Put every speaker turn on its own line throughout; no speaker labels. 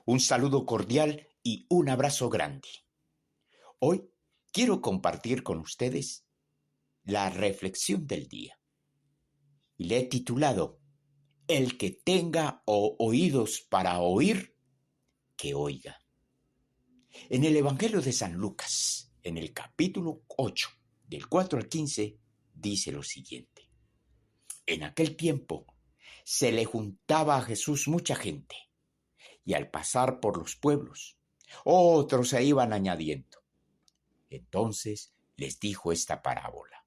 Un saludo cordial y un abrazo grande. Hoy quiero compartir con ustedes la reflexión del día y le he titulado El que tenga oídos para oír, que oiga. En el Evangelio de San Lucas, en el capítulo 8, del 4 al 15, dice lo siguiente. En aquel tiempo se le juntaba a Jesús mucha gente, y al pasar por los pueblos, otros se iban añadiendo. Entonces les dijo esta parábola.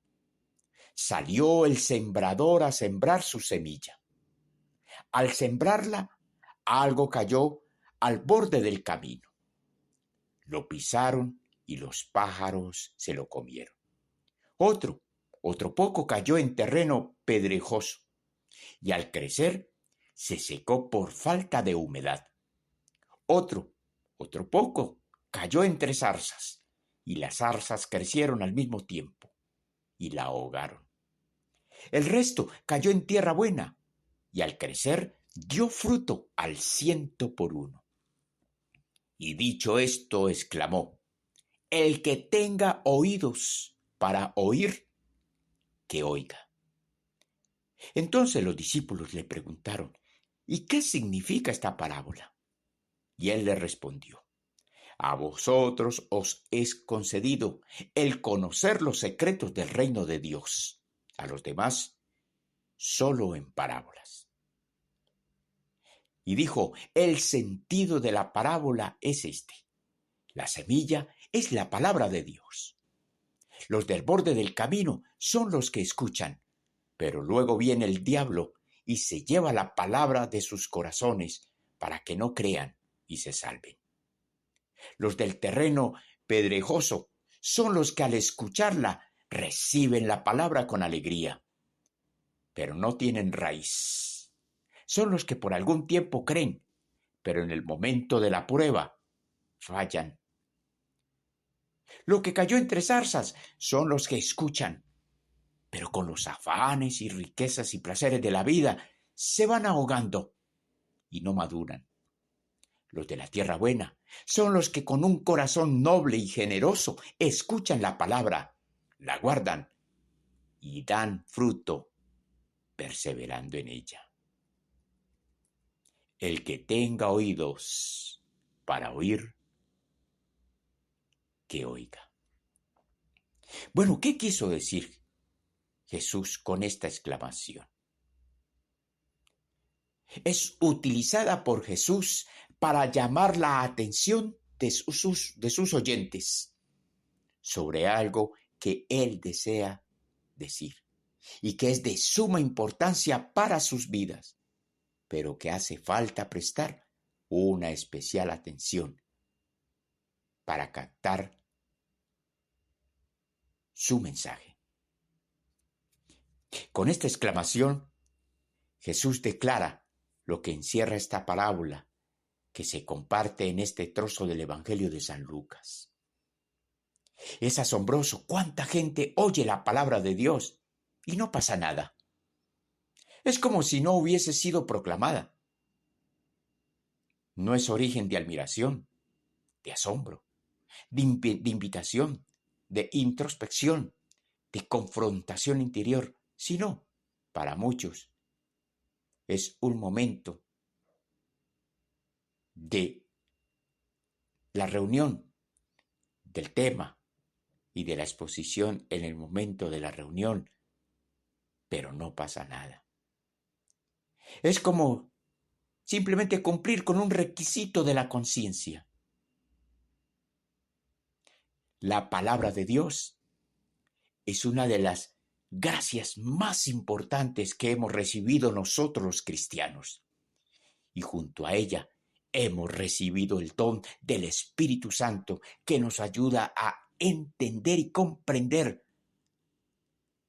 Salió el sembrador a sembrar su semilla. Al sembrarla, algo cayó al borde del camino. Lo pisaron y los pájaros se lo comieron. Otro poco cayó en terreno pedregoso y al crecer se secó por falta de humedad. Otro poco cayó entre zarzas y las zarzas crecieron al mismo tiempo y la ahogaron. El resto cayó en tierra buena y al crecer dio fruto al 100%. Y dicho esto, exclamó: El que tenga oídos para oír, que oiga. Entonces los discípulos le preguntaron: ¿Y qué significa esta parábola? Y él les respondió: A vosotros os es concedido el conocer los secretos del reino de Dios. A los demás, solo en parábolas. Y dijo: El sentido de la parábola es este. La semilla es la palabra de Dios. Los del borde del camino son los que escuchan, pero luego viene el diablo y se lleva la palabra de sus corazones para que no crean y se salven. Los del terreno pedregoso son los que al escucharla reciben la palabra con alegría, pero no tienen raíz. Son los que por algún tiempo creen, pero en el momento de la prueba fallan. Lo que cayó entre zarzas son los que escuchan, pero con los afanes y riquezas y placeres de la vida se van ahogando y no maduran. Los de la tierra buena son los que con un corazón noble y generoso escuchan la palabra, la guardan y dan fruto perseverando en ella. El que tenga oídos para oír, que oiga. Bueno, ¿qué quiso decir Jesús con esta exclamación? Es utilizada por Jesús para llamar la atención de sus oyentes sobre algo que Él desea decir y que es de suma importancia para sus vidas, pero que hace falta prestar una especial atención para captar su mensaje. Con esta exclamación, Jesús declara lo que encierra esta parábola que se comparte en este trozo del Evangelio de San Lucas. Es asombroso cuánta gente oye la palabra de Dios y no pasa nada. Es como si no hubiese sido proclamada. No es origen de admiración, de asombro, de invitación, de introspección, de confrontación interior, sino, para muchos, es un momento de la reunión, del tema y de la exposición en el momento de la reunión, pero no pasa nada. Es como simplemente cumplir con un requisito de la conciencia. La palabra de Dios es una de las gracias más importantes que hemos recibido nosotros los cristianos. Y junto a ella hemos recibido el don del Espíritu Santo que nos ayuda a entender y comprender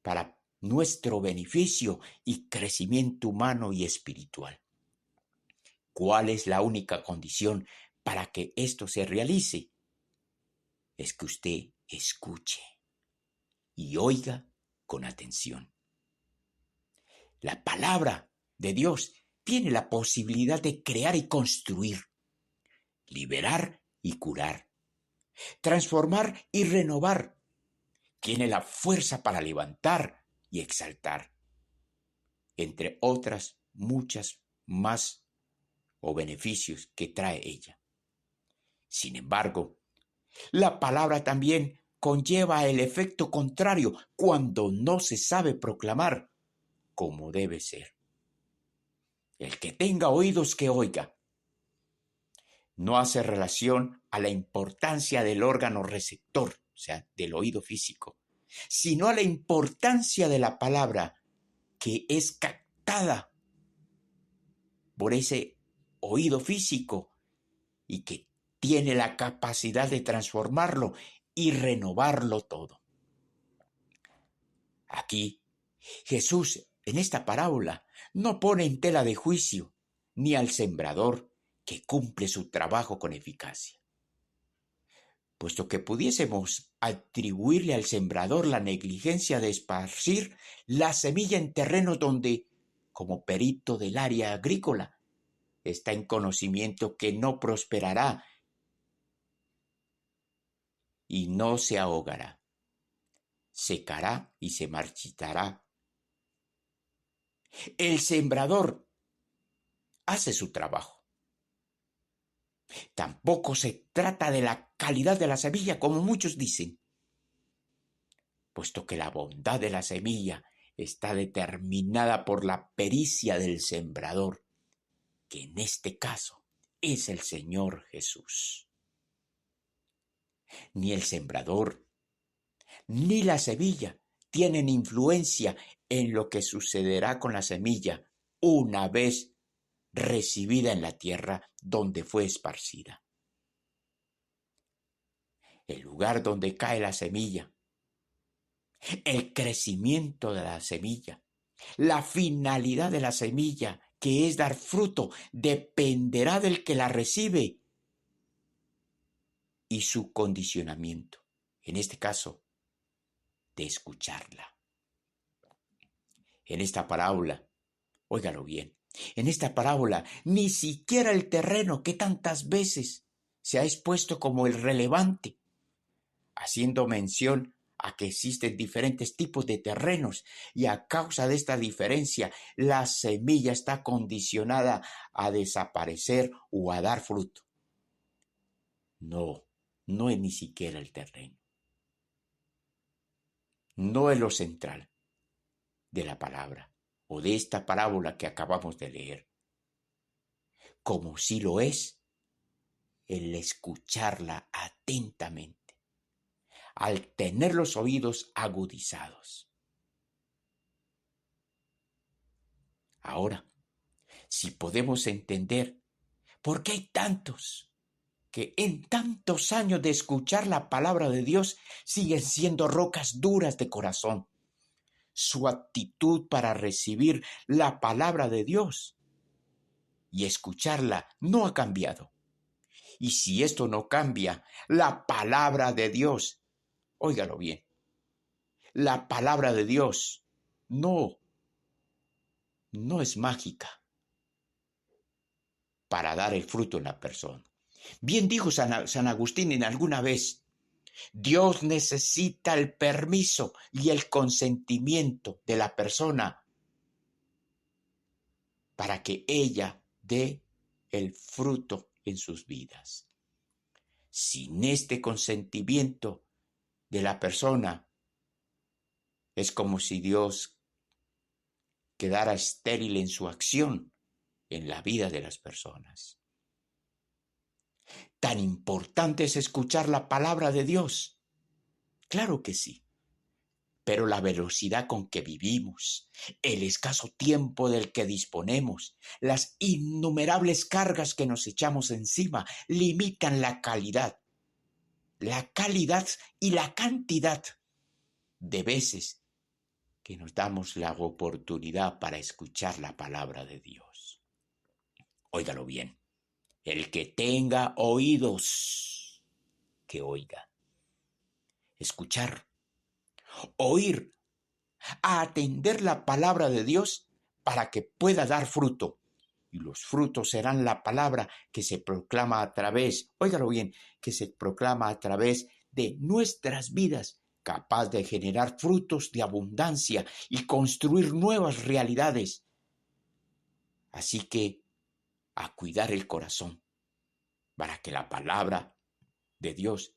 para nuestro beneficio y crecimiento humano y espiritual. ¿Cuál es la única condición para que esto se realice? Es que usted escuche y oiga con atención. La palabra de Dios tiene la posibilidad de crear y construir. liberar y curar, transformar y renovar. Tiene la fuerza para levantar y exaltar, entre otras muchas más o beneficios que trae ella. Sin embargo, la palabra también conlleva el efecto contrario cuando no se sabe proclamar como debe ser. El que tenga oídos que oiga. No hace relación a la importancia del órgano receptor, o sea, del oído físico, sino a la importancia de la palabra que es captada por ese oído físico y que tiene la capacidad de transformarlo y renovarlo todo. Aquí, Jesús, en esta parábola, no pone en tela de juicio ni al sembrador que cumple su trabajo con eficacia. Puesto que pudiésemos atribuirle al sembrador la negligencia de esparcir la semilla en terrenos donde, como perito del área agrícola, está en conocimiento que no prosperará y no se ahogará, secará y se marchitará. El sembrador hace su trabajo. Tampoco se trata de la calidad de la semilla, como muchos dicen, puesto que la bondad de la semilla está determinada por la pericia del sembrador, que en este caso es el Señor Jesús. Ni el sembrador ni la semilla tienen influencia en lo que sucederá con la semilla una vez recibida en la tierra donde fue esparcida. El lugar donde cae la semilla, el crecimiento de la semilla, la finalidad de la semilla, que es dar fruto, dependerá del que la recibe y su condicionamiento, en este caso, de escucharla. En esta parábola, óigalo bien, en esta parábola ni siquiera el terreno que tantas veces se ha expuesto como el relevante, haciendo mención a que existen diferentes tipos de terrenos y a causa de esta diferencia la semilla está condicionada a desaparecer o a dar fruto. No, no es ni siquiera el terreno. No es lo central de la palabra o de esta parábola que acabamos de leer, como si lo es el escucharla atentamente, al tener los oídos agudizados. Ahora, si podemos entender por qué hay tantos que en tantos años de escuchar la palabra de Dios siguen siendo rocas duras de corazón, su actitud para recibir la palabra de Dios y escucharla no ha cambiado. Y si esto no cambia, la palabra de Dios, óigalo bien, la palabra de Dios no es mágica para dar el fruto en la persona. Bien dijo San Agustín en alguna vez, Dios necesita el permiso y el consentimiento de la persona para que ella dé el fruto en sus vidas. Sin este consentimiento de la persona, es como si Dios quedara estéril en su acción en la vida de las personas. ¿Tan importante es escuchar la palabra de Dios? Claro que sí. Pero la velocidad con que vivimos, el escaso tiempo del que disponemos, las innumerables cargas que nos echamos encima, limitan la calidad y la cantidad de veces que nos damos la oportunidad para escuchar la palabra de Dios. Óigalo bien. El que tenga oídos, que oiga. Escuchar, oír, a atender la palabra de Dios para que pueda dar fruto y los frutos serán la palabra que se proclama a través, óigalo bien, que se proclama a través de nuestras vidas, capaz de generar frutos de abundancia y construir nuevas realidades. Así que a cuidar el corazón para que la palabra de Dios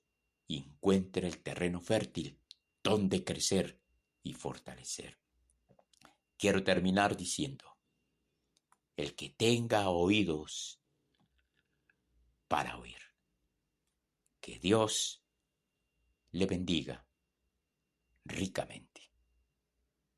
encuentre el terreno fértil donde crecer y fortalecer. Quiero terminar diciendo, el que tenga oídos para oír, que Dios le bendiga ricamente.